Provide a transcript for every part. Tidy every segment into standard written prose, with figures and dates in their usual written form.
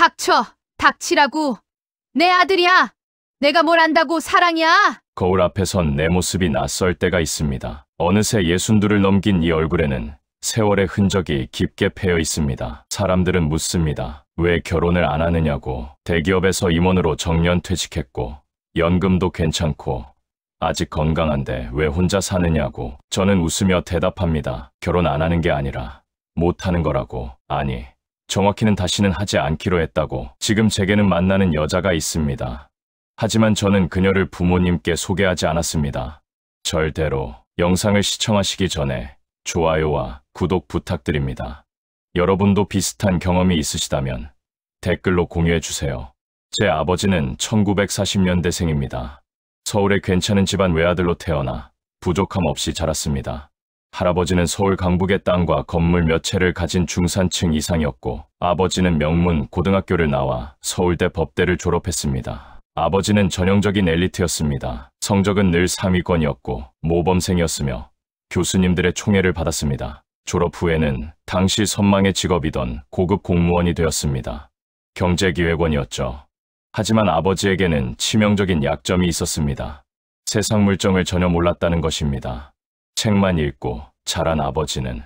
닥쳐! 닥치라고! 내 아들이야! 내가 뭘 안다고 사랑이야! 거울 앞에 선 내 모습이 낯설 때가 있습니다. 어느새 62을 넘긴 이 얼굴에는 세월의 흔적이 깊게 패여 있습니다. 사람들은 묻습니다. 왜 결혼을 안 하느냐고. 대기업에서 임원으로 정년 퇴직했고 연금도 괜찮고 아직 건강한데 왜 혼자 사느냐고. 저는 웃으며 대답합니다. 결혼 안 하는 게 아니라 못 하는 거라고. 아니, 정확히는 다시는 하지 않기로 했다고. 지금 제게는 만나는 여자가 있습니다. 하지만 저는 그녀를 부모님께 소개하지 않았습니다. 절대로. 영상을 시청하시기 전에 좋아요와 구독 부탁드립니다. 여러분도 비슷한 경험이 있으시다면 댓글로 공유해주세요. 제 아버지는 1940년대생입니다. 서울의 괜찮은 집안 외아들로 태어나 부족함 없이 자랐습니다. 할아버지는 서울 강북의 땅과 건물 몇 채를 가진 중산층 이상이었고 아버지는 명문 고등학교를 나와 서울대 법대를 졸업했습니다. 아버지는 전형적인 엘리트였습니다. 성적은 늘 상위권이었고 모범생이었으며 교수님들의 총애를 받았습니다. 졸업 후에는 당시 선망의 직업이던 고급 공무원이 되었습니다. 경제기획원이었죠. 하지만 아버지에게는 치명적인 약점이 있었습니다. 세상 물정을 전혀 몰랐다는 것입니다. 책만 읽고 자란 아버지는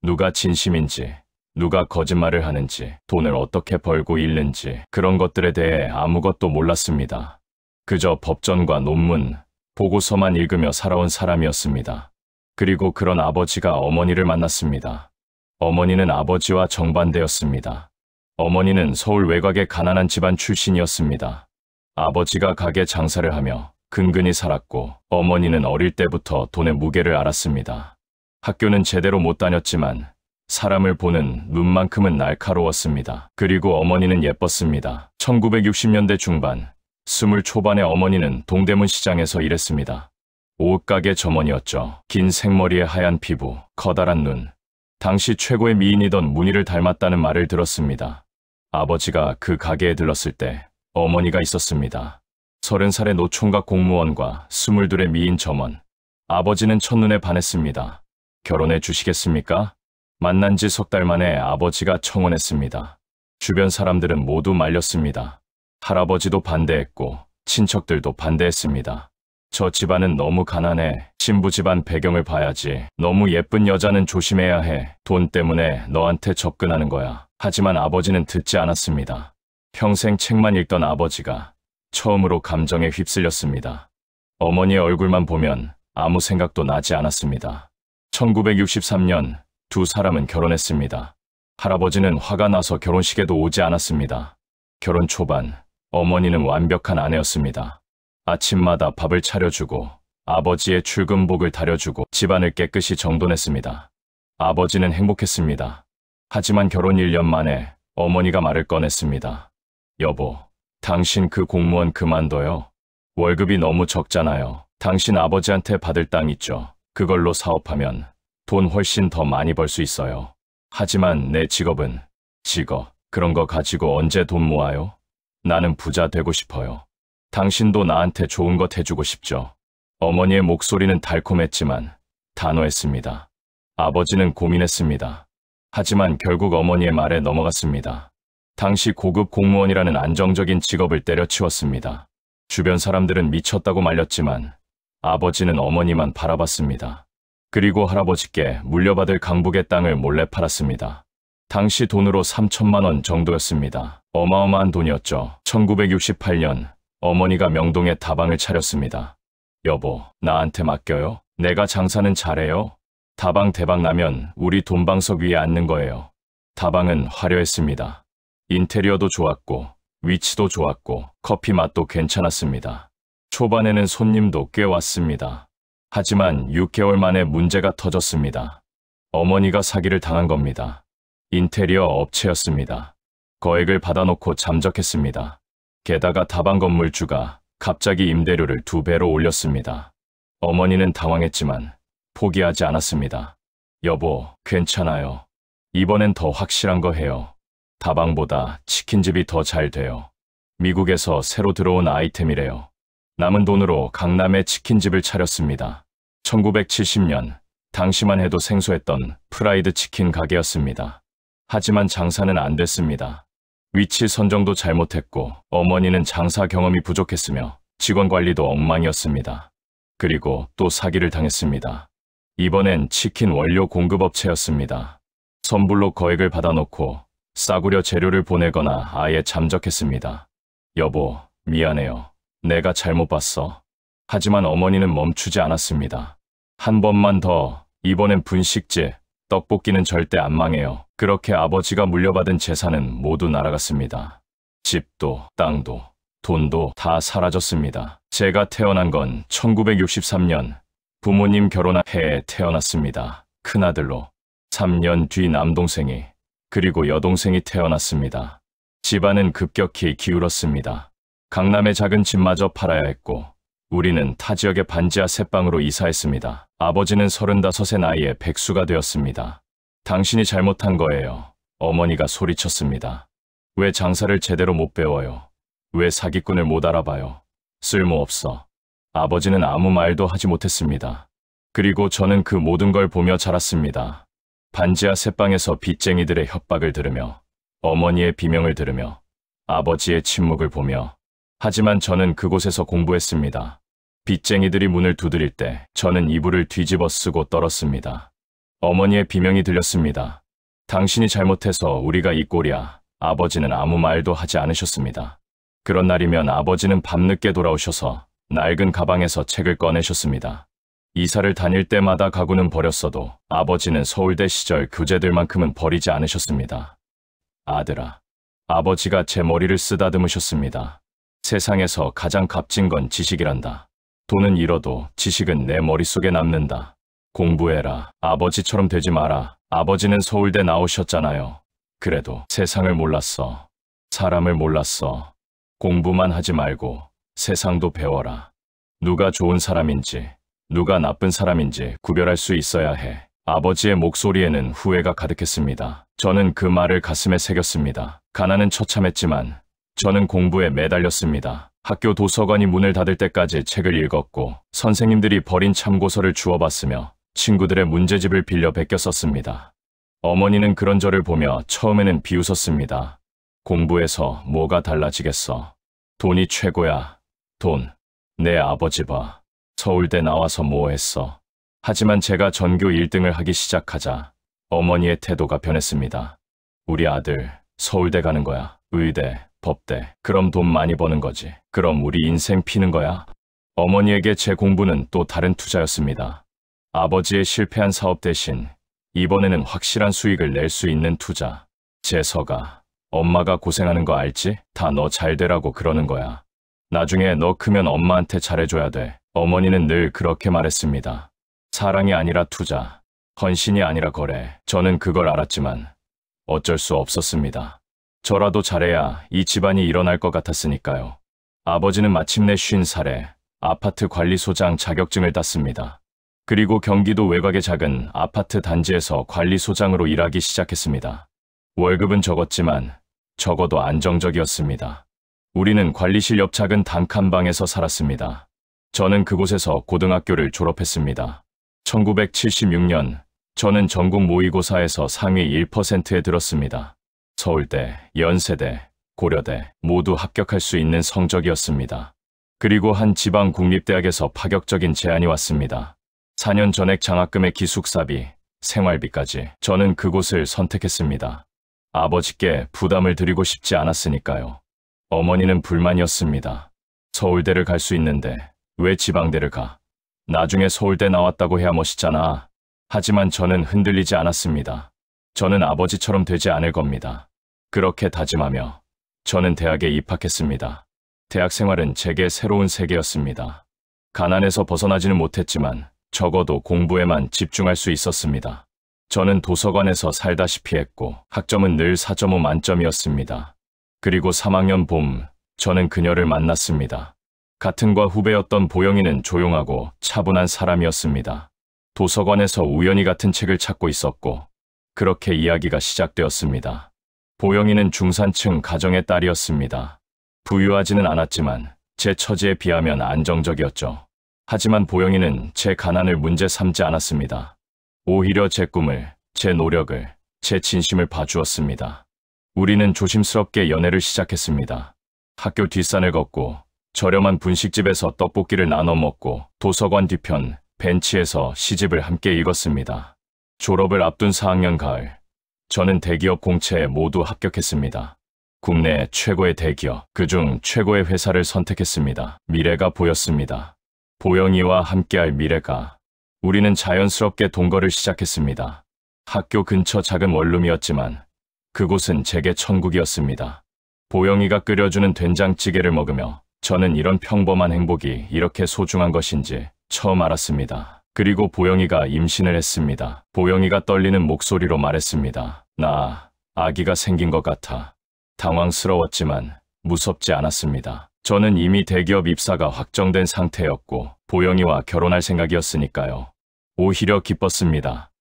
누가 진심인지, 누가 거짓말을 하는지, 돈을 어떻게 벌고 잃는지 그런 것들에 대해 아무것도 몰랐습니다. 그저 법전과 논문, 보고서만 읽으며 살아온 사람이었습니다. 그리고 그런 아버지가 어머니를 만났습니다. 어머니는 아버지와 정반대였습니다. 어머니는 서울 외곽의 가난한 집안 출신이었습니다. 아버지가 가게 장사를 하며 근근히 살았고 어머니는 어릴 때부터 돈의 무게를 알았습니다. 학교는 제대로 못 다녔지만 사람을 보는 눈만큼은 날카로웠습니다. 그리고 어머니는 예뻤습니다. 1960년대 중반, 20 초반의 어머니는 동대문 시장에서 일했습니다. 옷가게 점원이었죠. 긴 생머리에 하얀 피부, 커다란 눈. 당시 최고의 미인이던 문희를 닮았다는 말을 들었습니다. 아버지가 그 가게에 들렀을 때 어머니가 있었습니다. 30살의 노총각 공무원과 22의 미인 점원. 아버지는 첫눈에 반했습니다. 결혼해 주시겠습니까? 만난 지 석 달 만에 아버지가 청혼했습니다. 주변 사람들은 모두 말렸습니다. 할아버지도 반대했고 친척들도 반대했습니다. 저 집안은 너무 가난해. 신부 집안 배경을 봐야지. 너무 예쁜 여자는 조심해야 해. 돈 때문에 너한테 접근하는 거야. 하지만 아버지는 듣지 않았습니다. 평생 책만 읽던 아버지가 처음으로 감정에 휩쓸렸습니다. 어머니의 얼굴만 보면 아무 생각도 나지 않았습니다. 1963년 두 사람은 결혼했습니다. 할아버지는 화가 나서 결혼식에도 오지 않았습니다. 결혼 초반, 어머니는 완벽한 아내였습니다. 아침마다 밥을 차려주고 아버지의 출근복을 다려주고 집안을 깨끗이 정돈했습니다. 아버지는 행복했습니다. 하지만 결혼 1년 만에 어머니가 말을 꺼냈습니다. 여보, 당신 그 공무원 그만둬요. 월급이 너무 적잖아요. 당신 아버지한테 받을 땅 있죠. 그걸로 사업하면 돈 훨씬 더 많이 벌 수 있어요. 하지만 내 직업은 그런 거 가지고 언제 돈 모아요? 나는 부자 되고 싶어요. 당신도 나한테 좋은 것 해주고 싶죠. 어머니의 목소리는 달콤했지만 단호했습니다. 아버지는 고민했습니다. 하지만 결국 어머니의 말에 넘어갔습니다. 당시 고급 공무원이라는 안정적인 직업을 때려치웠습니다. 주변 사람들은 미쳤다고 말렸지만 아버지는 어머니만 바라봤습니다. 그리고 할아버지께 물려받을 강북의 땅을 몰래 팔았습니다. 당시 돈으로 3천만 원 정도였습니다. 어마어마한 돈이었죠. 1968년 어머니가 명동에 다방을 차렸습니다. 여보, 나한테 맡겨요. 내가 장사는 잘해요. 다방 대박 나면 우리 돈방석 위에 앉는 거예요. 다방은 화려했습니다. 인테리어도 좋았고 위치도 좋았고 커피 맛도 괜찮았습니다. 초반에는 손님도 꽤 왔습니다. 하지만 6개월 만에 문제가 터졌습니다. 어머니가 사기를 당한 겁니다. 인테리어 업체였습니다. 거액을 받아놓고 잠적했습니다. 게다가 다방 건물주가 갑자기 임대료를 2배로 올렸습니다. 어머니는 당황했지만 포기하지 않았습니다. 여보, 괜찮아요. 이번엔 더 확실한 거 해요. 다방보다 치킨집이 더 잘 돼요. 미국에서 새로 들어온 아이템이래요. 남은 돈으로 강남에 치킨집을 차렸습니다. 1970년, 당시만 해도 생소했던 프라이드 치킨 가게였습니다. 하지만 장사는 안 됐습니다. 위치 선정도 잘못했고 어머니는 장사 경험이 부족했으며 직원 관리도 엉망이었습니다. 그리고 또 사기를 당했습니다. 이번엔 치킨 원료 공급업체였습니다. 선불로 거액을 받아놓고 싸구려 재료를 보내거나 아예 잠적했습니다. 여보, 미안해요. 내가 잘못 봤어. 하지만 어머니는 멈추지 않았습니다. 한 번만 더, 이번엔 분식집, 떡볶이는 절대 안 망해요. 그렇게 아버지가 물려받은 재산은 모두 날아갔습니다. 집도, 땅도, 돈도 다 사라졌습니다. 제가 태어난 건 1963년 부모님 결혼한 해에 태어났습니다. 큰아들로. 3년 뒤 남동생이, 그리고 여동생이 태어났습니다. 집안은 급격히 기울었습니다. 강남의 작은 집마저 팔아야 했고 우리는 타 지역의 반지하 새방으로 이사했습니다. 아버지는 35의 나이에 백수가 되었습니다. 당신이 잘못한 거예요. 어머니가 소리쳤습니다. 왜 장사를 제대로 못 배워요? 왜 사기꾼을 못 알아봐요? 쓸모없어. 아버지는 아무 말도 하지 못했습니다. 그리고 저는 그 모든 걸 보며 자랐습니다. 반지하 새방에서 빚쟁이들의 협박을 들으며 어머니의 비명을 들으며 아버지의 침묵을 보며, 하지만 저는 그곳에서 공부했습니다. 빚쟁이들이 문을 두드릴 때 저는 이불을 뒤집어 쓰고 떨었습니다. 어머니의 비명이 들렸습니다. 당신이 잘못해서 우리가 이 꼴이야. 아버지는 아무 말도 하지 않으셨습니다. 그런 날이면 아버지는 밤늦게 돌아오셔서 낡은 가방에서 책을 꺼내셨습니다. 이사를 다닐 때마다 가구는 버렸어도 아버지는 서울대 시절 교재들만큼은 버리지 않으셨습니다. 아들아, 아버지가 제 머리를 쓰다듬으셨습니다. 세상에서 가장 값진 건 지식이란다. 돈은 잃어도 지식은 내 머릿속에 남는다. 공부해라. 아버지처럼 되지 마라. 아버지는 서울대 나오셨잖아요. 그래도 세상을 몰랐어. 사람을 몰랐어. 공부만 하지 말고 세상도 배워라. 누가 좋은 사람인지, 누가 나쁜 사람인지 구별할 수 있어야 해. 아버지의 목소리에는 후회가 가득했습니다. 저는 그 말을 가슴에 새겼습니다. 가난은 처참했지만 저는 공부에 매달렸습니다. 학교 도서관이 문을 닫을 때까지 책을 읽었고 선생님들이 버린 참고서를 주워봤으며 친구들의 문제집을 빌려 베껴 썼습니다. 어머니는 그런 저를 보며 처음에는 비웃었습니다. 공부해서 뭐가 달라지겠어. 돈이 최고야. 돈. 내 아버지 봐. 서울대 나와서 뭐 했어. 하지만 제가 전교 1등을 하기 시작하자 어머니의 태도가 변했습니다. 우리 아들 서울대 가는 거야. 의대, 법대. 그럼 돈 많이 버는 거지. 그럼 우리 인생 피는 거야. 어머니에게 제 공부는 또 다른 투자였습니다. 아버지의 실패한 사업 대신 이번에는 확실한 수익을 낼 수 있는 투자. 재서가, 엄마가 고생하는 거 알지? 다 너 잘 되라고 그러는 거야. 나중에 너 크면 엄마한테 잘해줘야 돼. 어머니는 늘 그렇게 말했습니다. 사랑이 아니라 투자, 헌신이 아니라 거래. 저는 그걸 알았지만 어쩔 수 없었습니다. 저라도 잘해야 이 집안이 일어날 것 같았으니까요. 아버지는 마침내 50살에 아파트 관리소장 자격증을 땄습니다. 그리고 경기도 외곽의 작은 아파트 단지에서 관리소장으로 일하기 시작했습니다. 월급은 적었지만 적어도 안정적이었습니다. 우리는 관리실 옆 작은 단칸방에서 살았습니다. 저는 그곳에서 고등학교를 졸업했습니다. 1976년 저는 전국 모의고사에서 상위 1%에 들었습니다. 서울대, 연세대, 고려대 모두 합격할 수 있는 성적이었습니다. 그리고 한 지방 국립대학에서 파격적인 제안이 왔습니다. 4년 전액 장학금의 기숙사비, 생활비까지. 저는 그곳을 선택했습니다. 아버지께 부담을 드리고 싶지 않았으니까요. 어머니는 불만이었습니다. 서울대를 갈 수 있는데 왜 지방대를 가? 나중에 서울대 나왔다고 해야 멋있잖아. 하지만 저는 흔들리지 않았습니다. 저는 아버지처럼 되지 않을 겁니다. 그렇게 다짐하며 저는 대학에 입학했습니다. 대학 생활은 제게 새로운 세계였습니다. 가난에서 벗어나지는 못했지만 적어도 공부에만 집중할 수 있었습니다. 저는 도서관에서 살다시피 했고 학점은 늘 4.5 만점이었습니다. 그리고 3학년 봄, 저는 그녀를 만났습니다. 같은 과 후배였던 보영이는 조용하고 차분한 사람이었습니다. 도서관에서 우연히 같은 책을 찾고 있었고 그렇게 이야기가 시작되었습니다. 보영이는 중산층 가정의 딸이었습니다. 부유하지는 않았지만 제 처지에 비하면 안정적이었죠. 하지만 보영이는 제 가난을 문제 삼지 않았습니다. 오히려 제 꿈을, 제 노력을, 제 진심을 봐주었습니다. 우리는 조심스럽게 연애를 시작했습니다. 학교 뒷산을 걷고 저렴한 분식집에서 떡볶이를 나눠 먹고 도서관 뒤편 벤치에서 시집을 함께 읽었습니다. 졸업을 앞둔 4학년 가을, 저는 대기업 공채에 모두 합격했습니다. 국내 최고의 대기업, 그중 최고의 회사를 선택했습니다. 미래가 보였습니다. 보영이와 함께할 미래가. 우리는 자연스럽게 동거를 시작했습니다. 학교 근처 작은 원룸이었지만 그곳은 제게 천국이었습니다. 보영이가 끓여주는 된장찌개를 먹으며 저는 이런 평범한 행복이 이렇게 소중한 것인지 처음 알았습니다. 그리고 보영이가 임신을 했습니다. 보영이가 떨리는 목소리로 말했습니다. 나 아기가 생긴 것 같아. 당황스러웠지만 무섭지 않았습니다. 저는 이미 대기업 입사가 확정된 상태였고 보영이와 결혼할 생각이었으니까요. 오히려 기뻤습니다.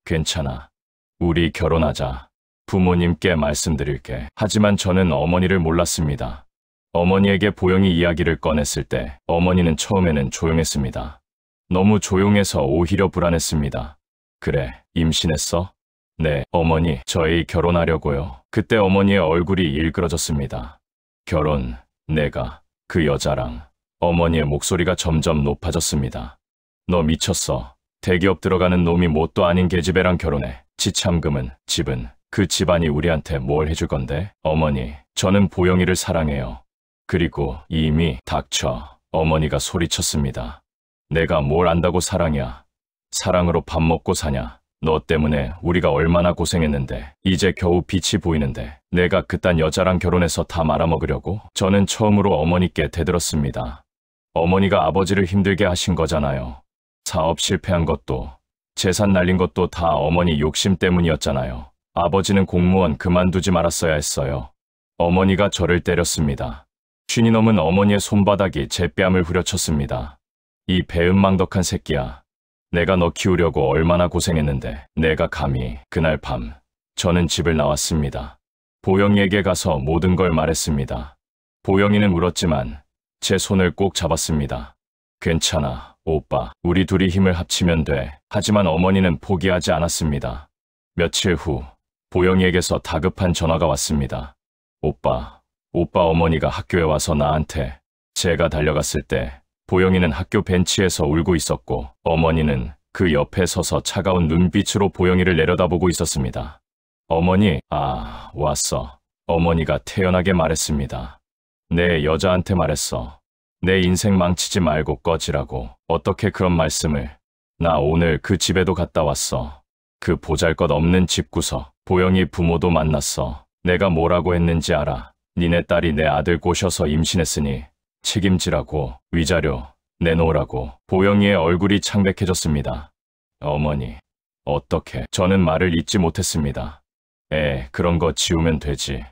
괜찮아. 우리 결혼하자. 부모님께 말씀드릴게. 하지만 저는 어머니를 몰랐습니다. 어머니에게 보영이 이야기를 꺼냈을 때 어머니는 처음에는 조용했습니다. 너무 조용해서 오히려 불안했습니다. 그래, 임신했어? 네, 어머니, 저희 결혼하려고요. 그때 어머니의 얼굴이 일그러졌습니다. 결혼, 내가, 그 여자랑. 어머니의 목소리가 점점 높아졌습니다. 너 미쳤어. 대기업 들어가는 놈이 뭣도 아닌 계집애랑 결혼해. 지참금은, 집은, 그 집안이 우리한테 뭘 해줄 건데? 어머니, 저는 보영이를 사랑해요. 그리고 이미 닥쳐. 어머니가 소리쳤습니다. 내가 뭘 안다고 사랑이야. 사랑으로 밥 먹고 사냐. 너 때문에 우리가 얼마나 고생했는데 이제 겨우 빛이 보이는데 내가 그딴 여자랑 결혼해서 다 말아먹으려고? 저는 처음으로 어머니께 대들었습니다. 어머니가 아버지를 힘들게 하신 거잖아요. 사업 실패한 것도 재산 날린 것도 다 어머니 욕심 때문이었잖아요. 아버지는 공무원 그만두지 말았어야 했어요. 어머니가 저를 때렸습니다. 쉰이 넘은 어머니의 손바닥이 제 뺨을 후려쳤습니다. 이 배은망덕한 새끼야. 내가 너 키우려고 얼마나 고생했는데 내가 감히. 그날 밤 저는 집을 나왔습니다. 보영이에게 가서 모든 걸 말했습니다. 보영이는 울었지만 제 손을 꼭 잡았습니다. 괜찮아, 오빠. 우리 둘이 힘을 합치면 돼. 하지만 어머니는 포기하지 않았습니다. 며칠 후 보영이에게서 다급한 전화가 왔습니다. 오빠 어머니가 학교에 와서 나한테. 제가 달려갔을 때 보영이는 학교 벤치에서 울고 있었고 어머니는 그 옆에 서서 차가운 눈빛으로 보영이를 내려다보고 있었습니다. 어머니, 왔어. 어머니가 태연하게 말했습니다. 내 여자한테 말했어. 내 인생 망치지 말고 꺼지라고. 어떻게 그런 말씀을. 나 오늘 그 집에도 갔다 왔어. 그 보잘것없는 집구석. 보영이 부모도 만났어. 내가 뭐라고 했는지 알아. 니네 딸이 내 아들 꼬셔서 임신했으니 책임지라고. 위자료 내놓으라고. 보영이의 얼굴이 창백해졌습니다. 어머니, 어떻게. 저는 말을 잇지 못했습니다. 그런 거 지우면 되지.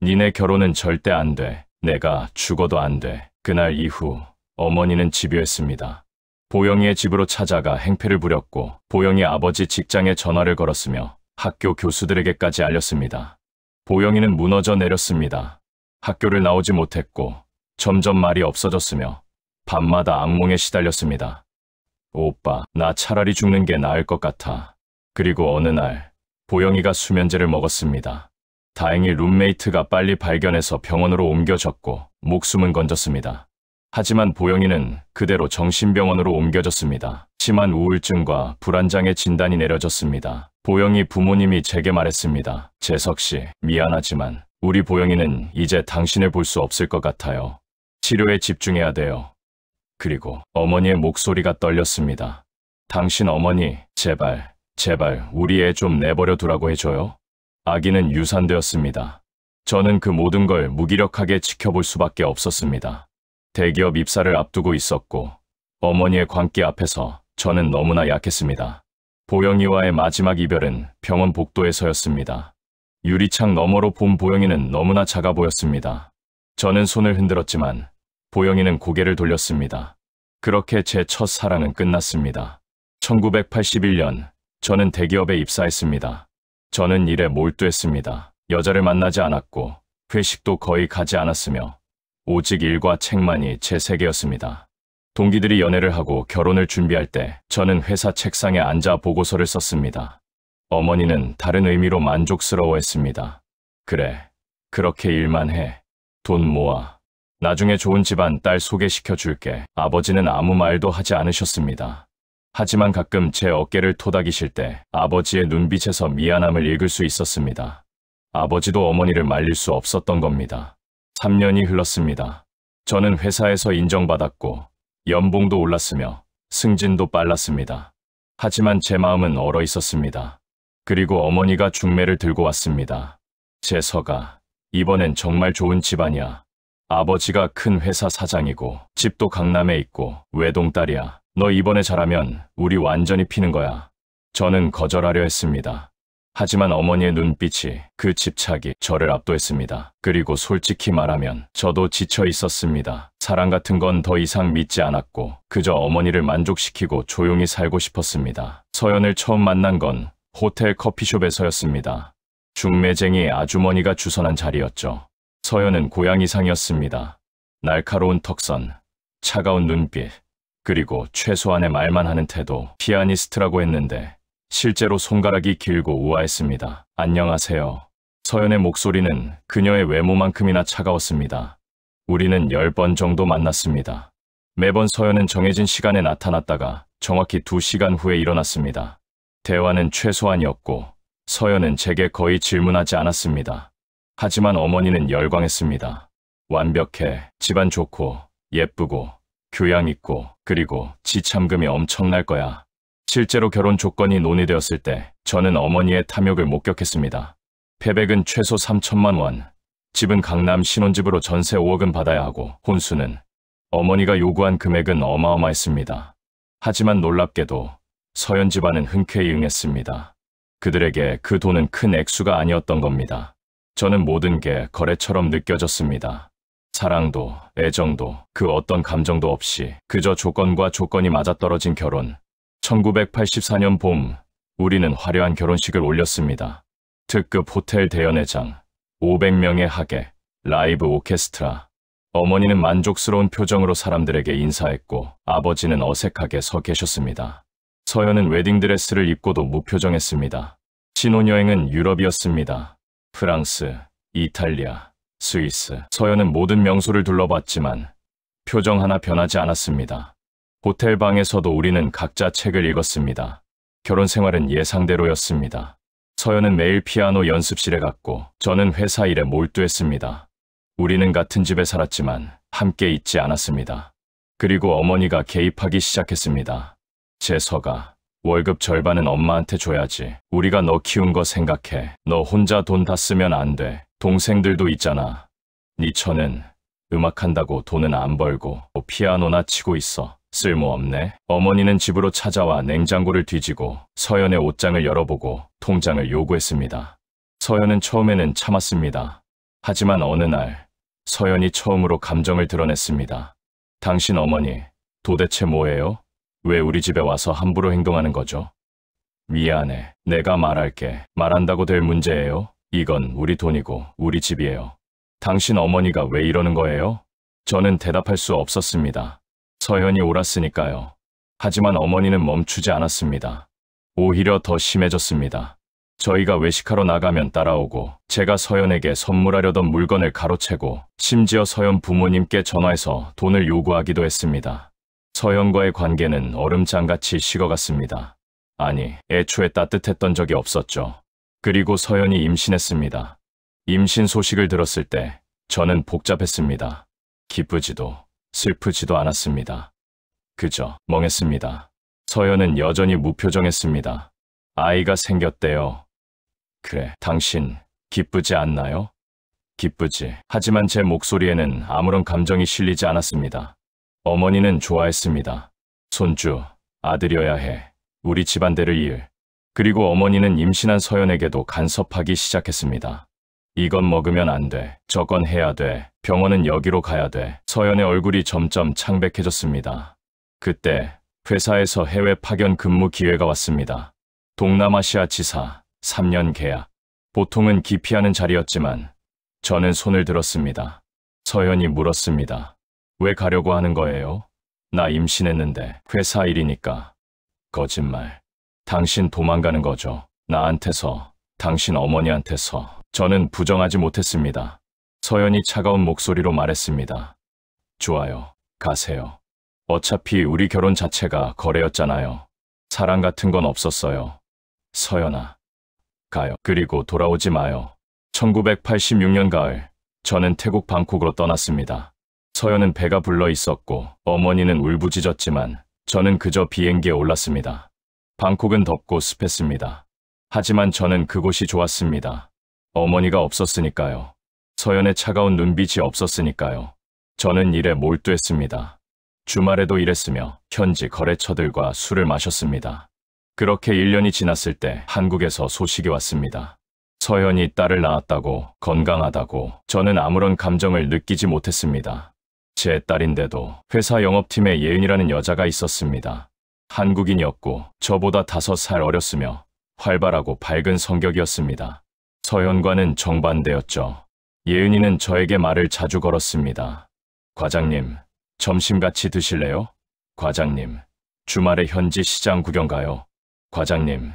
니네 결혼은 절대 안 돼. 내가 죽어도 안 돼. 그날 이후 어머니는 집요했습니다. 보영이의 집으로 찾아가 행패를 부렸고 보영이 아버지 직장에 전화를 걸었으며 학교 교수들에게까지 알렸습니다. 보영이는 무너져 내렸습니다. 학교를 나오지 못했고 점점 말이 없어졌으며 밤마다 악몽에 시달렸습니다. 오빠, 나 차라리 죽는 게 나을 것 같아. 그리고 어느 날 보영이가 수면제를 먹었습니다. 다행히 룸메이트가 빨리 발견해서 병원으로 옮겨졌고 목숨은 건졌습니다. 하지만 보영이는 그대로 정신병원으로 옮겨졌습니다. 심한 우울증과 불안장애 진단이 내려졌습니다. 보영이 부모님이 제게 말했습니다. 재석 씨, 미안하지만 우리 보영이는 이제 당신을 볼 수 없을 것 같아요. 치료에 집중해야 돼요. 그리고 어머니의 목소리가 떨렸습니다. 당신 어머니, 제발 우리 애 좀 내버려 두라고 해줘요. 아기는 유산되었습니다. 저는 그 모든 걸 무기력하게 지켜볼 수밖에 없었습니다. 대기업 입사를 앞두고 있었고 어머니의 광기 앞에서 저는 너무나 약했습니다. 보영이와의 마지막 이별은 병원 복도에서였습니다. 유리창 너머로 본 보영이는 너무나 작아 보였습니다. 저는 손을 흔들었지만 보영이는 고개를 돌렸습니다. 그렇게 제 첫사랑은 끝났습니다. 1981년 저는 대기업에 입사했습니다. 저는 일에 몰두했습니다. 여자를 만나지 않았고 회식도 거의 가지 않았으며 오직 일과 책만이 제 세계였습니다. 동기들이 연애를 하고 결혼을 준비할 때 저는 회사 책상에 앉아 보고서를 썼습니다. 어머니는 다른 의미로 만족스러워했습니다. 그래, 그렇게 일만 해. 돈 모아. 나중에 좋은 집안 딸 소개시켜 줄게. 아버지는 아무 말도 하지 않으셨습니다. 하지만 가끔 제 어깨를 토닥이실 때 아버지의 눈빛에서 미안함을 읽을 수 있었습니다. 아버지도 어머니를 말릴 수 없었던 겁니다. 3년이 흘렀습니다. 저는 회사에서 인정받았고 연봉도 올랐으며 승진도 빨랐습니다. 하지만 제 마음은 얼어 있었습니다. 그리고 어머니가 중매를 들고 왔습니다. 재서가, 이번엔 정말 좋은 집안이야. 아버지가 큰 회사 사장이고 집도 강남에 있고 외동딸이야. 너 이번에 잘하면 우리 완전히 피는 거야. 저는 거절하려 했습니다. 하지만 어머니의 눈빛이, 그 집착이 저를 압도했습니다. 그리고 솔직히 말하면 저도 지쳐 있었습니다. 사랑 같은 건 더 이상 믿지 않았고 그저 어머니를 만족시키고 조용히 살고 싶었습니다. 서연을 처음 만난 건 호텔 커피숍에서였습니다. 중매쟁이 아주머니가 주선한 자리였죠. 서연은 고양이상이었습니다. 날카로운 턱선, 차가운 눈빛, 그리고 최소한의 말만 하는 태도. 피아니스트라고 했는데 실제로 손가락이 길고 우아했습니다. 안녕하세요. 서연의 목소리는 그녀의 외모만큼이나 차가웠습니다. 우리는 10번 정도 만났습니다. 매번 서연은 정해진 시간에 나타났다가 정확히 2시간 후에 일어났습니다. 대화는 최소한이었고 서연은 제게 거의 질문하지 않았습니다. 하지만 어머니는 열광했습니다. 완벽해, 집안 좋고 예쁘고 교양 있고 그리고 지참금이 엄청날 거야. 실제로 결혼 조건이 논의되었을 때 저는 어머니의 탐욕을 목격했습니다. 패백은 최소 3천만 원, 집은 강남 신혼집으로 전세 5억은 받아야 하고 혼수는 어머니가 요구한 금액은 어마어마했습니다. 하지만 놀랍게도 서연 집안은 흔쾌히 응했습니다. 그들에게 그 돈은 큰 액수가 아니었던 겁니다. 저는 모든 게 거래처럼 느껴졌습니다. 사랑도, 애정도, 그 어떤 감정도 없이 그저 조건과 조건이 맞아떨어진 결혼. 1984년 봄, 우리는 화려한 결혼식을 올렸습니다. 특급 호텔 대연회장, 500명의 하객, 라이브 오케스트라. 어머니는 만족스러운 표정으로 사람들에게 인사했고 아버지는 어색하게 서 계셨습니다. 서연은 웨딩드레스를 입고도 무표정했습니다. 신혼여행은 유럽이었습니다. 프랑스, 이탈리아, 스위스. 서연은 모든 명소를 둘러봤지만 표정 하나 변하지 않았습니다. 호텔 방에서도 우리는 각자 책을 읽었습니다. 결혼 생활은 예상대로였습니다. 서연은 매일 피아노 연습실에 갔고 저는 회사 일에 몰두했습니다. 우리는 같은 집에 살았지만 함께 있지 않았습니다. 그리고 어머니가 개입하기 시작했습니다. 재서가, 월급 절반은 엄마한테 줘야지. 우리가 너 키운 거 생각해. 너 혼자 돈 다 쓰면 안 돼. 동생들도 있잖아. 네 처는 음악한다고 돈은 안 벌고 피아노나 치고 있어. 쓸모없네. 어머니는 집으로 찾아와 냉장고를 뒤지고 서연의 옷장을 열어보고 통장을 요구했습니다. 서연은 처음에는 참았습니다. 하지만 어느 날 서연이 처음으로 감정을 드러냈습니다. 당신 어머니 도대체 뭐예요? 왜 우리 집에 와서 함부로 행동하는 거죠? 미안해. 내가 말할게. 말한다고 될 문제예요? 이건 우리 돈이고 우리 집이에요. 당신 어머니가 왜 이러는 거예요? 저는 대답할 수 없었습니다. 서연이 옳았으니까요. 하지만 어머니는 멈추지 않았습니다. 오히려 더 심해졌습니다. 저희가 외식하러 나가면 따라오고 제가 서연에게 선물하려던 물건을 가로채고 심지어 서연 부모님께 전화해서 돈을 요구하기도 했습니다. 서연과의 관계는 얼음장같이 식어갔습니다. 아니, 애초에 따뜻했던 적이 없었죠. 그리고 서연이 임신했습니다. 임신 소식을 들었을 때 저는 복잡했습니다. 기쁘지도 슬프지도 않았습니다. 그저 멍했습니다. 서연은 여전히 무표정했습니다. 아이가 생겼대요. 그래, 당신 기쁘지 않나요? 기쁘지. 하지만 제 목소리에는 아무런 감정이 실리지 않았습니다. 어머니는 좋아했습니다. 손주, 아들이어야 해. 우리 집안대를 이을. 그리고 어머니는 임신한 서연에게도 간섭하기 시작했습니다. 이건 먹으면 안 돼. 저건 해야 돼. 병원은 여기로 가야 돼. 서연의 얼굴이 점점 창백해졌습니다. 그때 회사에서 해외 파견 근무 기회가 왔습니다. 동남아시아 지사, 3년 계약. 보통은 기피하는 자리였지만 저는 손을 들었습니다. 서연이 물었습니다. 왜 가려고 하는 거예요? 나 임신했는데. 회사 일이니까. 거짓말. 당신 도망가는 거죠. 나한테서 당신 어머니한테서. 저는 부정하지 못했습니다. 서연이 차가운 목소리로 말했습니다. 좋아요. 가세요. 어차피 우리 결혼 자체가 거래였잖아요. 사랑 같은 건 없었어요. 서연아, 가요. 그리고 돌아오지 마요. 1986년 가을, 저는 태국 방콕으로 떠났습니다. 서연은 배가 불러 있었고 어머니는 울부짖었지만 저는 그저 비행기에 올랐습니다. 방콕은 덥고 습했습니다. 하지만 저는 그곳이 좋았습니다. 어머니가 없었으니까요. 서연의 차가운 눈빛이 없었으니까요. 저는 일에 몰두했습니다. 주말에도 일했으며 현지 거래처들과 술을 마셨습니다. 그렇게 1년이 지났을 때 한국에서 소식이 왔습니다. 서연이 딸을 낳았다고, 건강하다고. 저는 아무런 감정을 느끼지 못했습니다. 제 딸인데도 회사 영업팀에 예은이라는 여자가 있었습니다. 한국인이었고 저보다 5살 어렸으며 활발하고 밝은 성격이었습니다. 서연과는 정반대였죠. 예은이는 저에게 말을 자주 걸었습니다. 과장님, 점심 같이 드실래요? 과장님, 주말에 현지 시장 구경 가요. 과장님,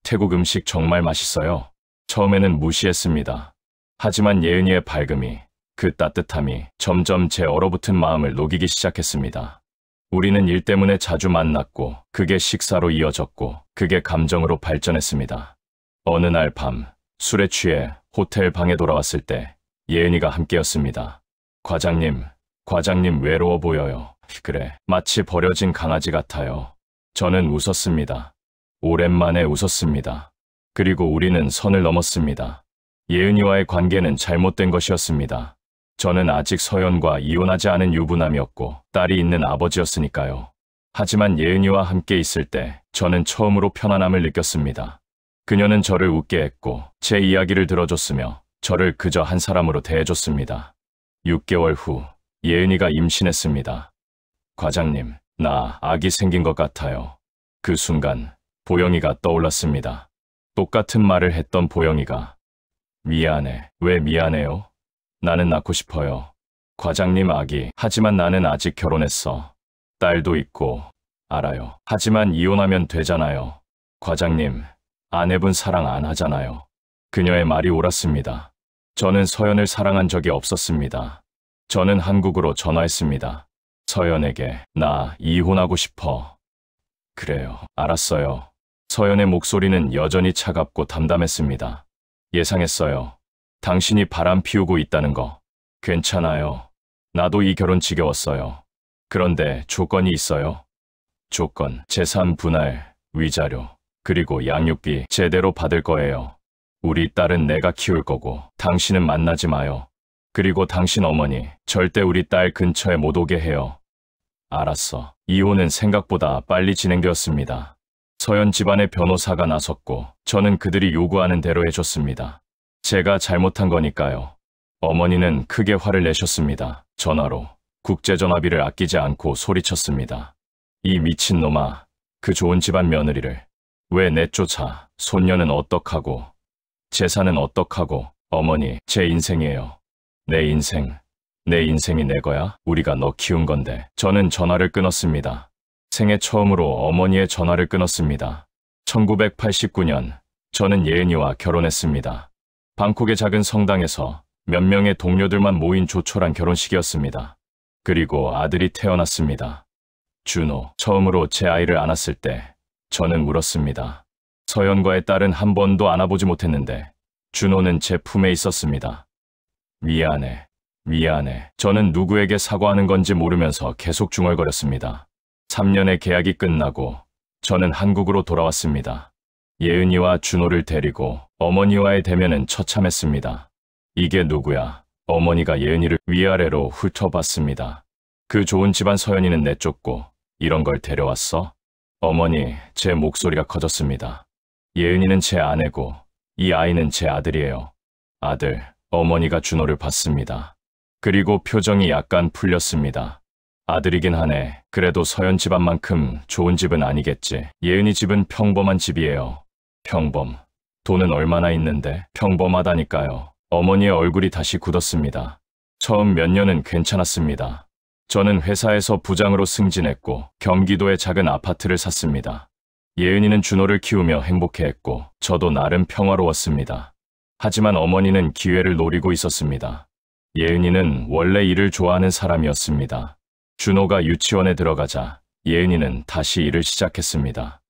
태국 음식 정말 맛있어요. 처음에는 무시했습니다. 하지만 예은이의 밝음이, 그 따뜻함이 점점 제 얼어붙은 마음을 녹이기 시작했습니다. 우리는 일 때문에 자주 만났고 그게 식사로 이어졌고 그게 감정으로 발전했습니다. 어느 날 밤, 술에 취해 호텔 방에 돌아왔을 때 예은이가 함께였습니다. 과장님 외로워 보여요. 그래, 마치 버려진 강아지 같아요. 저는 웃었습니다. 오랜만에 웃었습니다. 그리고 우리는 선을 넘었습니다. 예은이와의 관계는 잘못된 것이었습니다. 저는 아직 서연과 이혼하지 않은 유부남이었고 딸이 있는 아버지였으니까요. 하지만 예은이와 함께 있을 때 저는 처음으로 편안함을 느꼈습니다. 그녀는 저를 웃게 했고 제 이야기를 들어줬으며 저를 그저 한 사람으로 대해줬습니다. 6개월 후 예은이가 임신했습니다. 과장님, 나 아기 생긴 것 같아요. 그 순간 보영이가 떠올랐습니다. 똑같은 말을 했던 보영이가. 미안해. 왜 미안해요? 나는 낳고 싶어요. 과장님 아기. 하지만 나는 아직 결혼했어. 딸도 있고. 알아요. 하지만 이혼하면 되잖아요. 과장님, 아내분 사랑 안 하잖아요. 그녀의 말이 옳았습니다. 저는 서연을 사랑한 적이 없었습니다. 저는 한국으로 전화했습니다. 서연에게 나 이혼하고 싶어. 그래요. 알았어요. 서연의 목소리는 여전히 차갑고 담담했습니다. 예상했어요. 당신이 바람 피우고 있다는 거. 괜찮아요. 나도 이 결혼 지겨웠어요. 그런데 조건이 있어요. 조건, 재산 분할, 위자료, 그리고 양육비 제대로 받을 거예요. 우리 딸은 내가 키울 거고 당신은 만나지 마요. 그리고 당신 어머니 절대 우리 딸 근처에 못 오게 해요. 알았어. 이혼은 생각보다 빨리 진행되었습니다. 서연 집안의 변호사가 나섰고 저는 그들이 요구하는 대로 해줬습니다. 제가 잘못한 거니까요. 어머니는 크게 화를 내셨습니다. 전화로 국제전화비를 아끼지 않고 소리쳤습니다. 이 미친놈아, 그 좋은 집안 며느리를 왜 내쫓아? 손녀는 어떡하고? 재산은 어떡하고? 어머니, 제 인생이에요. 내 인생이 내 거야? 우리가 너 키운 건데. 저는 전화를 끊었습니다. 생애 처음으로 어머니의 전화를 끊었습니다. 1989년, 저는 예은이와 결혼했습니다. 방콕의 작은 성당에서 몇 명의 동료들만 모인 조촐한 결혼식이었습니다. 그리고 아들이 태어났습니다. 준호, 처음으로 제 아이를 안았을 때 저는 울었습니다. 서연과의 딸은 한 번도 안아보지 못했는데 준호는 제 품에 있었습니다. 미안해. 저는 누구에게 사과하는 건지 모르면서 계속 중얼거렸습니다. 3년의 계약이 끝나고 저는 한국으로 돌아왔습니다. 예은이와 준호를 데리고 어머니와의 대면은 처참했습니다. 이게 누구야? 어머니가 예은이를 위아래로 훑어봤습니다. 그 좋은 집안 서연이는 내쫓고 이런 걸 데려왔어? 어머니, 제 목소리가 커졌습니다. 예은이는 제 아내고 이 아이는 제 아들이에요. 아들, 어머니가 준호를 봤습니다. 그리고 표정이 약간 풀렸습니다. 아들이긴 하네. 그래도 서연 집안만큼 좋은 집은 아니겠지. 예은이 집은 평범한 집이에요. 평범. 돈은 얼마나 있는데? 평범하다니까요. 어머니의 얼굴이 다시 굳었습니다. 처음 몇 년은 괜찮았습니다. 저는 회사에서 부장으로 승진했고 경기도의 작은 아파트를 샀습니다. 예은이는 준호를 키우며 행복해했고 저도 나름 평화로웠습니다. 하지만 어머니는 기회를 노리고 있었습니다. 예은이는 원래 일을 좋아하는 사람이었습니다. 준호가 유치원에 들어가자 예은이는 다시 일을 시작했습니다.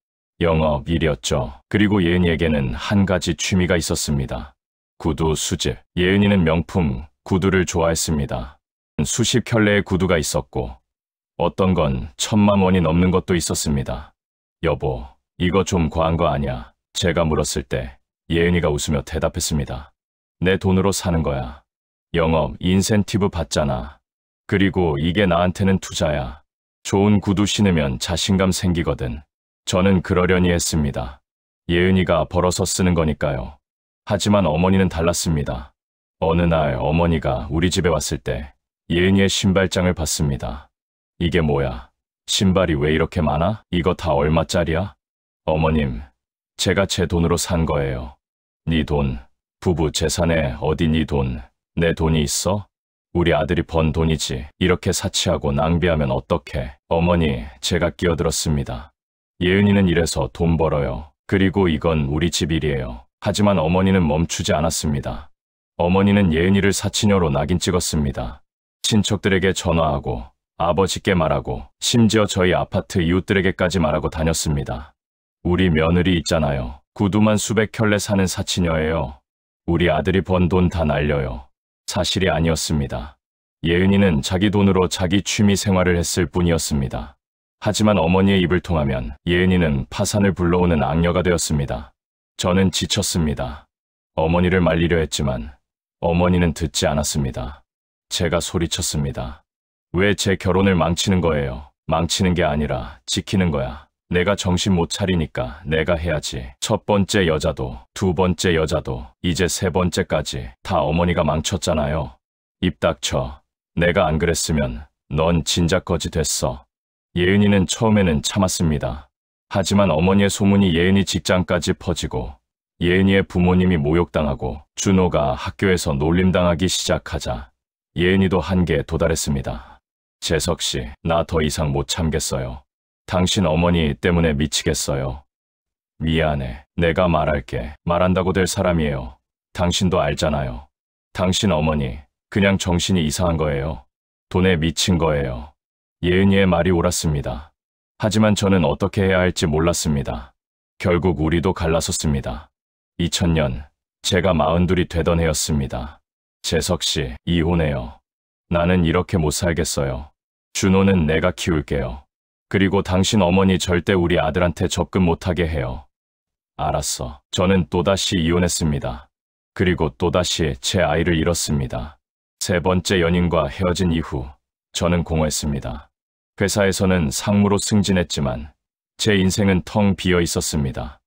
영업 일이었죠. 그리고 예은이에게는 한 가지 취미가 있었습니다. 구두 수집. 예은이는 명품 구두를 좋아했습니다. 수십 켤레의 구두가 있었고 어떤 건 1,000만 원이 넘는 것도 있었습니다. 여보, 이거 좀 과한 거 아니야? 제가 물었을 때 예은이가 웃으며 대답했습니다. 내 돈으로 사는 거야. 영업 인센티브 받잖아. 그리고 이게 나한테는 투자야. 좋은 구두 신으면 자신감 생기거든. 저는 그러려니 했습니다. 예은이가 벌어서 쓰는 거니까요. 하지만 어머니는 달랐습니다. 어느 날 어머니가 우리 집에 왔을 때 예은이의 신발장을 봤습니다. 이게 뭐야? 신발이 왜 이렇게 많아? 이거 다 얼마짜리야? 어머님, 제가 제 돈으로 산 거예요. 네 돈, 부부 재산에 어디 네 돈, 내 돈이 있어? 우리 아들이 번 돈이지. 이렇게 사치하고 낭비하면 어떡해? 어머니, 제가 끼어들었습니다. 예은이는 이래서 돈 벌어요. 그리고 이건 우리 집 일이에요. 하지만 어머니는 멈추지 않았습니다. 어머니는 예은이를 사치녀로 낙인 찍었습니다. 친척들에게 전화하고 아버지께 말하고 심지어 저희 아파트 이웃들에게까지 말하고 다녔습니다. 우리 며느리 있잖아요. 구두만 수백 켤레 사는 사치녀예요. 우리 아들이 번 돈 다 날려요. 사실이 아니었습니다. 예은이는 자기 돈으로 자기 취미 생활을 했을 뿐이었습니다. 하지만 어머니의 입을 통하면 예은이는 파산을 불러오는 악녀가 되었습니다. 저는 지쳤습니다. 어머니를 말리려 했지만 어머니는 듣지 않았습니다. 제가 소리쳤습니다. 왜 제 결혼을 망치는 거예요? 망치는 게 아니라 지키는 거야. 내가 정신 못 차리니까 내가 해야지. 첫 번째 여자도, 두 번째 여자도, 이제 세 번째까지 다 어머니가 망쳤잖아요. 입 닥쳐. 내가 안 그랬으면 넌 진작 거지 됐어. 예은이는 처음에는 참았습니다. 하지만 어머니의 소문이 예은이 직장까지 퍼지고 예은이의 부모님이 모욕당하고 준호가 학교에서 놀림당하기 시작하자 예은이도 한계에 도달했습니다. 재석 씨, 나 더 이상 못 참겠어요. 당신 어머니 때문에 미치겠어요. 미안해. 내가 말할게. 말한다고 될 사람이에요. 당신도 알잖아요. 당신 어머니, 그냥 정신이 이상한 거예요. 돈에 미친 거예요. 예은이의 말이 옳았습니다. 하지만 저는 어떻게 해야 할지 몰랐습니다. 결국 우리도 갈라섰습니다. 2000년, 제가 42이 되던 해였습니다. 재석 씨, 이혼해요. 나는 이렇게 못 살겠어요. 준호는 내가 키울게요. 그리고 당신 어머니 절대 우리 아들한테 접근 못하게 해요. 알았어. 저는 또다시 이혼했습니다. 그리고 또다시 제 아이를 잃었습니다. 세 번째 연인과 헤어진 이후 저는 공허했습니다. 회사에서는 상무로 승진했지만 제 인생은 텅 비어 있었습니다.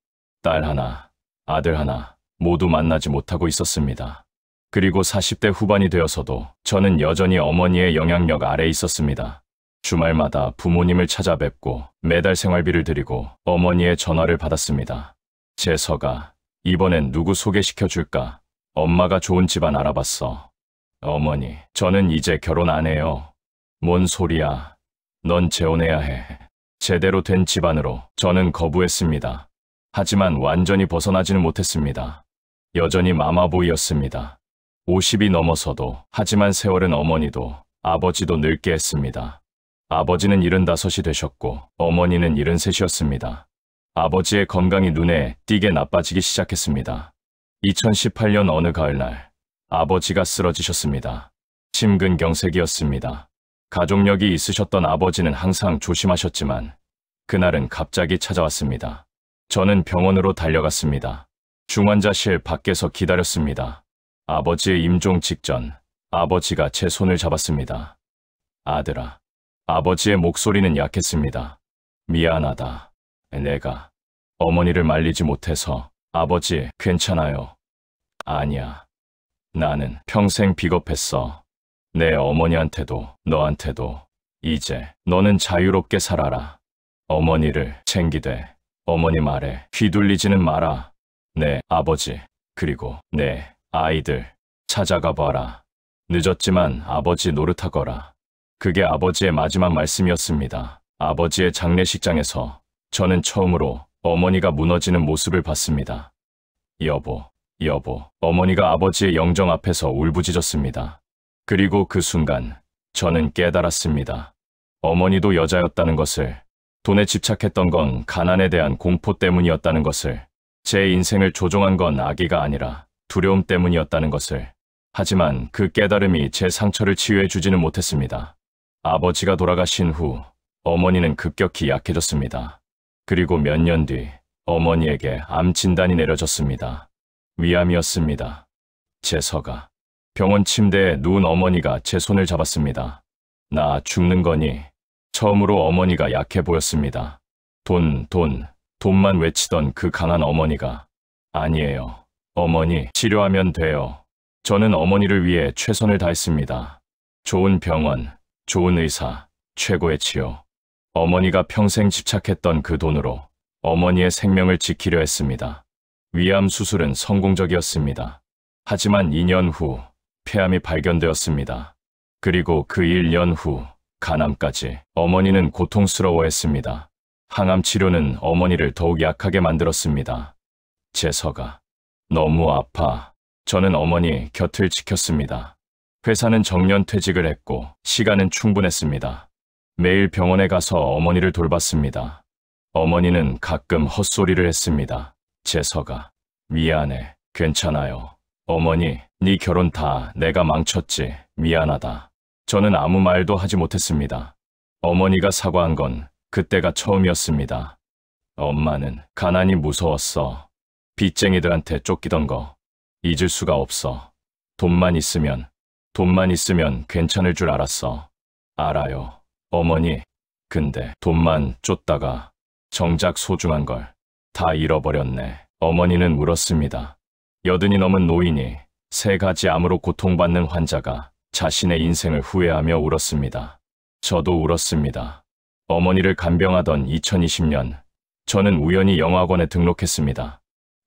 딸 하나, 아들 하나 모두 만나지 못하고 있었습니다. 그리고 40대 후반이 되어서도 저는 여전히 어머니의 영향력 아래에 있었습니다. 주말마다 부모님을 찾아뵙고 매달 생활비를 드리고 어머니의 전화를 받았습니다. 재석아, 이번엔 누구 소개시켜줄까? 엄마가 좋은 집안 알아봤어. 어머니, 저는 이제 결혼 안 해요. 뭔 소리야. 넌 재혼해야 해. 제대로 된 집안으로 저는 거부했습니다. 하지만 완전히 벗어나지는 못했습니다. 여전히 마마보이였습니다. 50이 넘어서도, 하지만 세월은 어머니도 아버지도 늙게 했습니다. 아버지는 75이 되셨고 어머니는 73이었습니다. 아버지의 건강이 눈에 띄게 나빠지기 시작했습니다. 2018년 어느 가을날 아버지가 쓰러지셨습니다. 심근경색이었습니다. 가족력이 있으셨던 아버지는 항상 조심하셨지만 그날은 갑자기 찾아왔습니다. 저는 병원으로 달려갔습니다. 중환자실 밖에서 기다렸습니다. 아버지의 임종 직전 아버지가 제 손을 잡았습니다. 아들아. 아버지의 목소리는 약했습니다. 미안하다. 내가 어머니를 말리지 못해서. 아버지, 괜찮아요. 아니야. 나는 평생 비겁했어. 내 어머니한테도 너한테도. 이제 너는 자유롭게 살아라. 어머니를 챙기되 어머니 말에 휘둘리지는 마라. 내 아버지 그리고 내 아이들 찾아가 봐라. 늦었지만 아버지 노릇하거라. 그게 아버지의 마지막 말씀이었습니다. 아버지의 장례식장에서 저는 처음으로 어머니가 무너지는 모습을 봤습니다. 여보, 여보. 어머니가 아버지의 영정 앞에서 울부짖었습니다. 그리고 그 순간 저는 깨달았습니다. 어머니도 여자였다는 것을, 돈에 집착했던 건 가난에 대한 공포 때문이었다는 것을, 제 인생을 조종한 건 아기가 아니라 두려움 때문이었다는 것을. 하지만 그 깨달음이 제 상처를 치유해 주지는 못했습니다. 아버지가 돌아가신 후 어머니는 급격히 약해졌습니다. 그리고 몇 년 뒤 어머니에게 암 진단이 내려졌습니다. 위암이었습니다. 재서가. 병원 침대에 누운 어머니가 제 손을 잡았습니다. 나 죽는 거니? 처음으로 어머니가 약해 보였습니다. 돈만 외치던 그 강한 어머니가, 아니에요. 어머니, 치료하면 돼요. 저는 어머니를 위해 최선을 다했습니다. 좋은 병원, 좋은 의사, 최고의 치료. 어머니가 평생 집착했던 그 돈으로 어머니의 생명을 지키려 했습니다. 위암 수술은 성공적이었습니다. 하지만 2년 후 폐암이 발견되었습니다. 그리고 그 1년 후 간암까지. 어머니는 고통스러워했습니다. 항암 치료는 어머니를 더욱 약하게 만들었습니다. 재서가. 너무 아파. 저는 어머니 곁을 지켰습니다. 회사는 정년 퇴직을 했고 시간은 충분했습니다. 매일 병원에 가서 어머니를 돌봤습니다. 어머니는 가끔 헛소리를 했습니다. 재서가. 미안해. 괜찮아요. 어머니, 네 결혼 다 내가 망쳤지. 미안하다. 저는 아무 말도 하지 못했습니다. 어머니가 사과한 건 그때가 처음이었습니다. 엄마는 가난이 무서웠어. 빚쟁이들한테 쫓기던 거 잊을 수가 없어. 돈만 있으면 괜찮을 줄 알았어. 알아요. 어머니, 근데 돈만 쫓다가 정작 소중한 걸 다 잃어버렸네. 어머니는 울었습니다. 80이 넘은 노인이 3가지 암으로 고통받는 환자가 자신의 인생을 후회하며 울었습니다. 저도 울었습니다. 어머니를 간병하던 2020년, 저는 우연히 영어학원에 등록했습니다.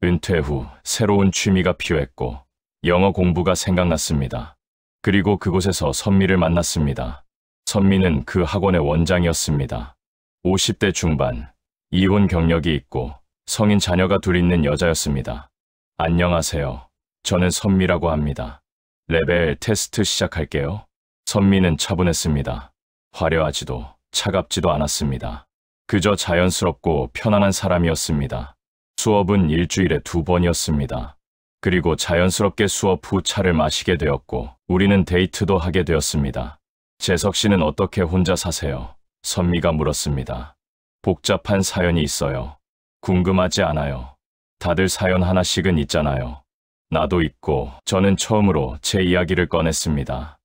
은퇴 후 새로운 취미가 필요했고 영어 공부가 생각났습니다. 그리고 그곳에서 선미를 만났습니다. 선미는 그 학원의 원장이었습니다. 50대 중반, 이혼 경력이 있고 성인 자녀가 둘 있는 여자였습니다. 안녕하세요. 저는 선미라고 합니다. 레벨 테스트 시작할게요. 선미는 차분했습니다. 화려하지도 차갑지도 않았습니다. 그저 자연스럽고 편안한 사람이었습니다. 수업은 일주일에 2번이었습니다. 그리고 자연스럽게 수업 후 차를 마시게 되었고 우리는 데이트도 하게 되었습니다. 재석 씨는 어떻게 혼자 사세요? 선미가 물었습니다. 복잡한 사연이 있어요. 궁금하지 않아요. 다들 사연 하나씩은 있잖아요. 나도 있고. 저는 처음으로 제 이야기를 꺼냈습니다.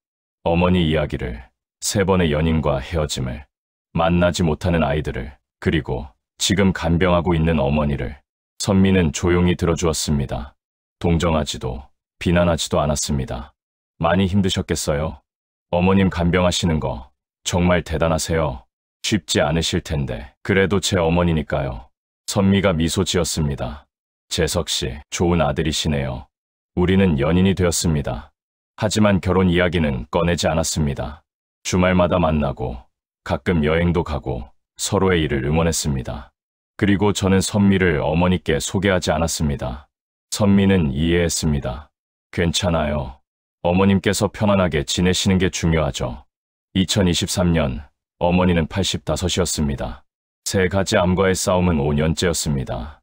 어머니 이야기를, 3번의 연인과 헤어짐을, 만나지 못하는 아이들을, 그리고 지금 간병하고 있는 어머니를. 선미는 조용히 들어주었습니다. 동정하지도 비난하지도 않았습니다. 많이 힘드셨겠어요? 어머님 간병하시는 거 정말 대단하세요. 쉽지 않으실 텐데. 그래도 제 어머니니까요. 선미가 미소 지었습니다. 재석 씨, 좋은 아들이시네요. 우리는 연인이 되었습니다. 하지만 결혼 이야기는 꺼내지 않았습니다. 주말마다 만나고 가끔 여행도 가고 서로의 일을 응원했습니다. 그리고 저는 선미를 어머니께 소개하지 않았습니다. 선미는 이해했습니다. 괜찮아요. 어머님께서 편안하게 지내시는 게 중요하죠. 2023년 어머니는 85이었습니다. 3가지 암과의 싸움은 5년째였습니다.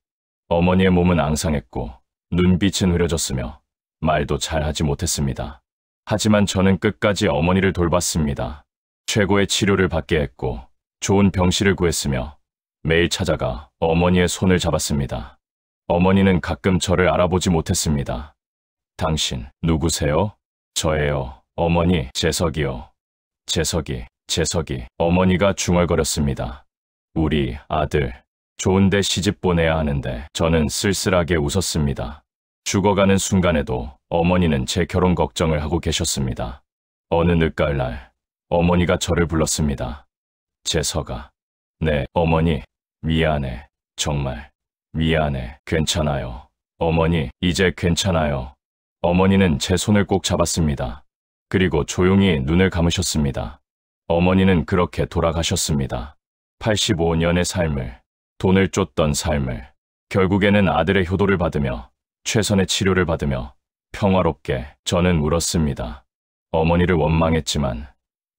어머니의 몸은 앙상했고 눈빛은 흐려졌으며 말도 잘하지 못했습니다. 하지만 저는 끝까지 어머니를 돌봤습니다. 최고의 치료를 받게 했고 좋은 병실을 구했으며 매일 찾아가 어머니의 손을 잡았습니다. 어머니는 가끔 저를 알아보지 못했습니다. 당신 누구세요? 저예요. 어머니, 재석이요. 재석이. 어머니가 중얼거렸습니다. 우리 아들, 좋은데 시집 보내야 하는데. 저는 쓸쓸하게 웃었습니다. 죽어가는 순간에도 어머니는 제 결혼 걱정을 하고 계셨습니다. 어느 늦가을 날 어머니가 저를 불렀습니다. 재석아. 네, 어머니. 미안해. 정말 미안해. 괜찮아요. 어머니, 이제 괜찮아요. 어머니는 제 손을 꼭 잡았습니다. 그리고 조용히 눈을 감으셨습니다. 어머니는 그렇게 돌아가셨습니다. 85년의 삶을 돈을 쫓던 삶을, 결국에는 아들의 효도를 받으며 최선의 치료를 받으며 평화롭게 저는 울었습니다. 어머니를 원망했지만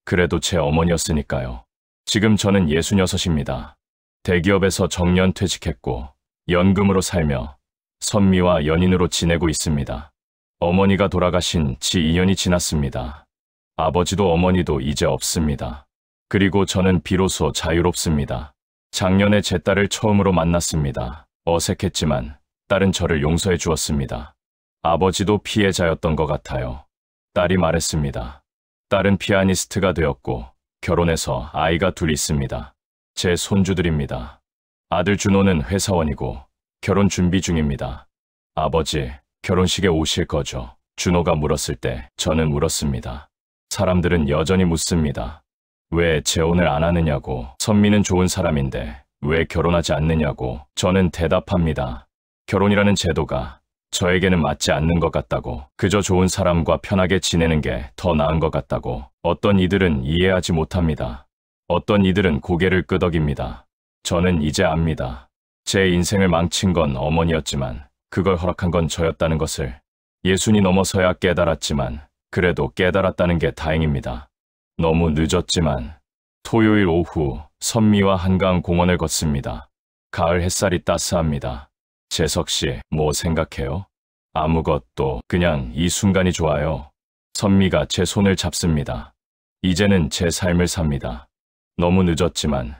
그래도 제 어머니였으니까요. 지금 저는 66입니다. 대기업에서 정년 퇴직했고 연금으로 살며 선미와 연인으로 지내고 있습니다. 어머니가 돌아가신 지 2년이 지났습니다. 아버지도 어머니도 이제 없습니다. 그리고 저는 비로소 자유롭습니다. 작년에 제 딸을 처음으로 만났습니다. 어색했지만 딸은 저를 용서해 주었습니다. 아버지도 피해자였던 것 같아요. 딸이 말했습니다. 딸은 피아니스트가 되었고 결혼해서 아이가 둘 있습니다. 제 손주들입니다. 아들 준호는 회사원이고 결혼 준비 중입니다. 아버지, 결혼식에 오실 거죠? 준호가 물었을 때 저는 울었습니다. 사람들은 여전히 묻습니다. 왜 재혼을 안 하느냐고, 선미는 좋은 사람인데 왜 결혼하지 않느냐고. 저는 대답합니다. 결혼이라는 제도가 저에게는 맞지 않는 것 같다고, 그저 좋은 사람과 편하게 지내는 게 더 나은 것 같다고. 어떤 이들은 이해하지 못합니다. 어떤 이들은 고개를 끄덕입니다. 저는 이제 압니다. 제 인생을 망친 건 어머니였지만 그걸 허락한 건 저였다는 것을. 예순이 넘어서야 깨달았지만 그래도 깨달았다는 게 다행입니다. 너무 늦었지만 토요일 오후 선미와 한강 공원을 걷습니다. 가을 햇살이 따스합니다. 재석 씨, 뭐 생각해요? 아무것도, 그냥 이 순간이 좋아요. 선미가 제 손을 잡습니다. 이제는 제 삶을 삽니다. 너무 늦었지만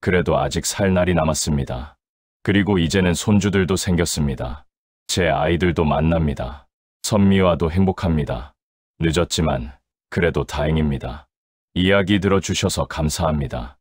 그래도 아직 살 날이 남았습니다. 그리고 이제는 손주들도 생겼습니다. 제 아이들도 만납니다. 선미와도 행복합니다. 늦었지만 그래도 다행입니다. 이야기 들어주셔서 감사합니다.